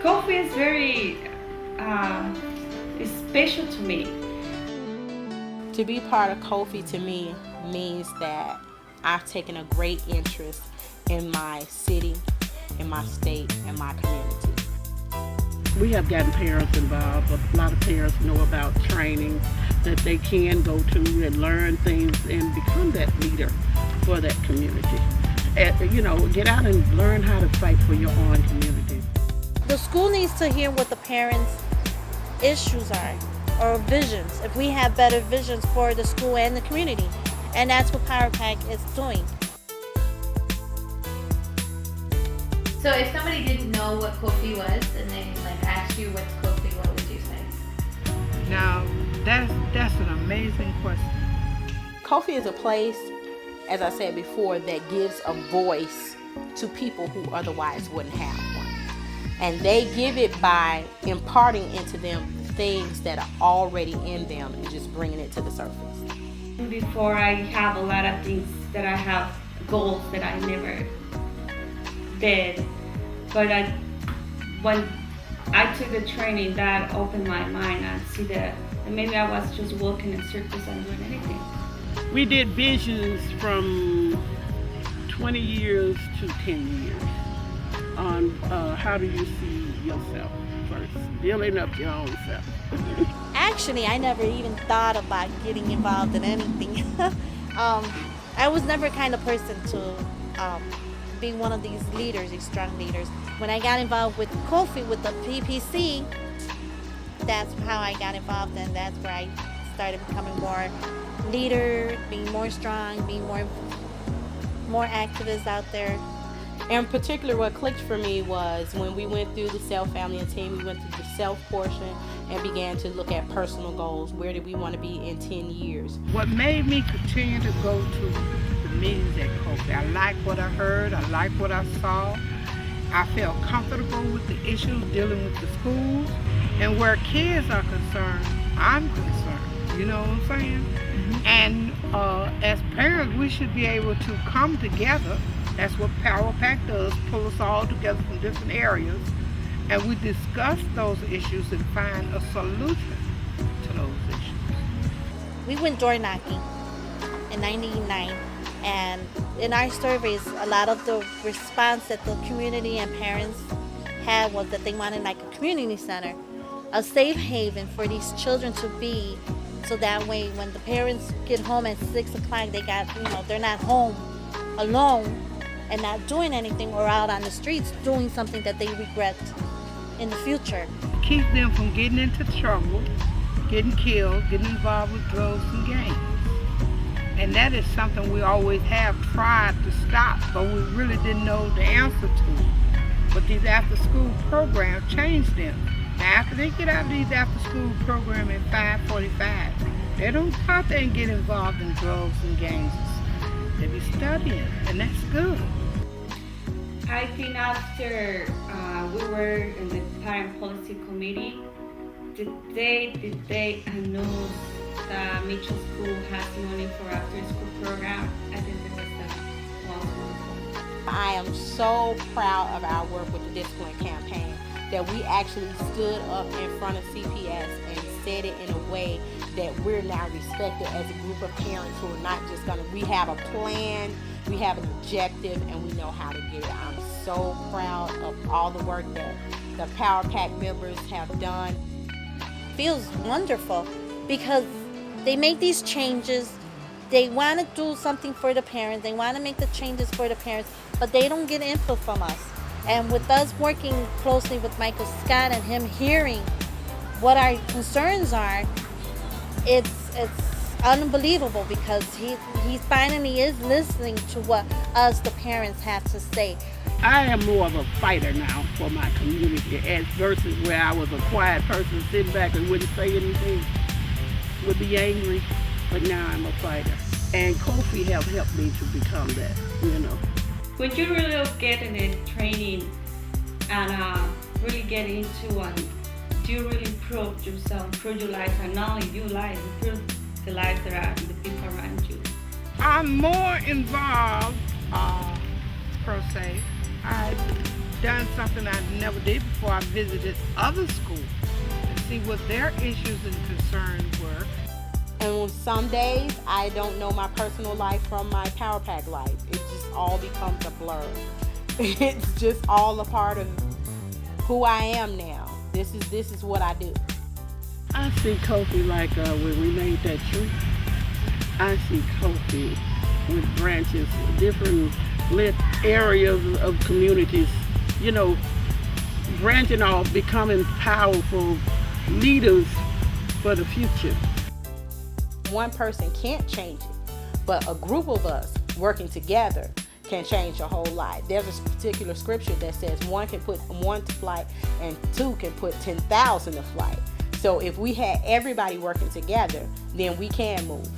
Coffee is very is special to me. To be part of COFI to me means that I've taken a great interest in my city, in my state, and my community. We have gotten parents involved. A lot of parents know about training that they can go to and learn things and become that leader for that community. Get out and learn how to fight for your own community. The school needs to hear what the parents' issues are or visions, if we have better visions for the school and the community. And that's what Power Pack is doing. So if somebody didn't know what COFI was and they asked you what's COFI, what would you say? Now, that's an amazing question. COFI is a place, as I said before, that gives a voice to people who otherwise wouldn't have one. And they give it by imparting into them things that are already in them and just bringing it to the surface. Before, I have a lot of things that I have goals that I never did, but when I took the training, that opened my mind and see that maybe I was just walking in circles and doing anything. We did visions from 20 years to 10 years on how do you see yourself first, building up your own self. Actually, I never even thought about getting involved in anything. I was never kind of person to be one of these leaders, these strong leaders. When I got involved with COFI, with the PPC, that's how I got involved, and that's where I started becoming more leader, being more strong, being more activists out there. In particular, what clicked for me was when we went through the self, family, and team. We went through the self portion and began to look at personal goals. Where did we want to be in 10 years? What made me continue to go to the meetings at COFI, I liked what I heard, I liked what I saw. I felt comfortable with the issues dealing with the schools. And where kids are concerned, I'm concerned. You know what I'm saying? Mm-hmm. And as parents, we should be able to come together. That's what Power Pack does, pull us all together from different areas, and we discuss those issues and find a solution to those issues. We went door knocking in '99, and in our surveys, a lot of the response that the community and parents had was that they wanted like a community center, a safe haven for these children to be, so that way when the parents get home at 6 o'clock, they're not home alone and not doing anything or out on the streets doing something that they regret in the future. Keep them from getting into trouble, getting killed, getting involved with drugs and gangs. And that is something we always have tried to stop, but we really didn't know the answer to. But these after-school programs changed them. Now, after they get out of these after-school programs at 5:45, they don't go out there and get involved in drugs and gangs. They be studying, and that's good. I think after we were in the Parent Policy Committee, the day they announced that Mitchell School has money for after-school program, I think it was the most wonderful. I am so proud of our work with the Discipline Campaign, that we actually stood up in front of CPS and said it in a way that we're now respected as a group of parents who are not just we have a plan, we have an objective, and we know how to get it. I'm so proud of all the work that the Power Pack members have done. Feels wonderful because they make these changes. They want to do something for the parents. They want to make the changes for the parents, but they don't get input from us. And with us working closely with Michael Scott and him hearing what our concerns are, it's unbelievable because he finally is listening to what us, the parents, have to say. I am more of a fighter now for my community as versus where I was a quiet person sitting back and wouldn't say anything, would be angry, but now I'm a fighter. And COFI have helped me to become that, When you really get in a training and really get into one, do you really prove yourself, prove your life, and not only your life, prove the lives that are the people around you? I'm more involved, per se. I done something I never did before. I visited other schools to see what their issues and concerns were. And on some days, I don't know my personal life from my Power Pack life. It just all becomes a blur. It's just all a part of who I am now. This is what I do. I see COFI like when we made that tree. I see COFI with branches, different lit areas of communities, you know, branching off, becoming powerful leaders for the future. One person can't change it, but a group of us working together can change a whole lot. There's a particular scripture that says one can put one to flight and two can put 10,000 to flight. So if we had everybody working together, then we can move.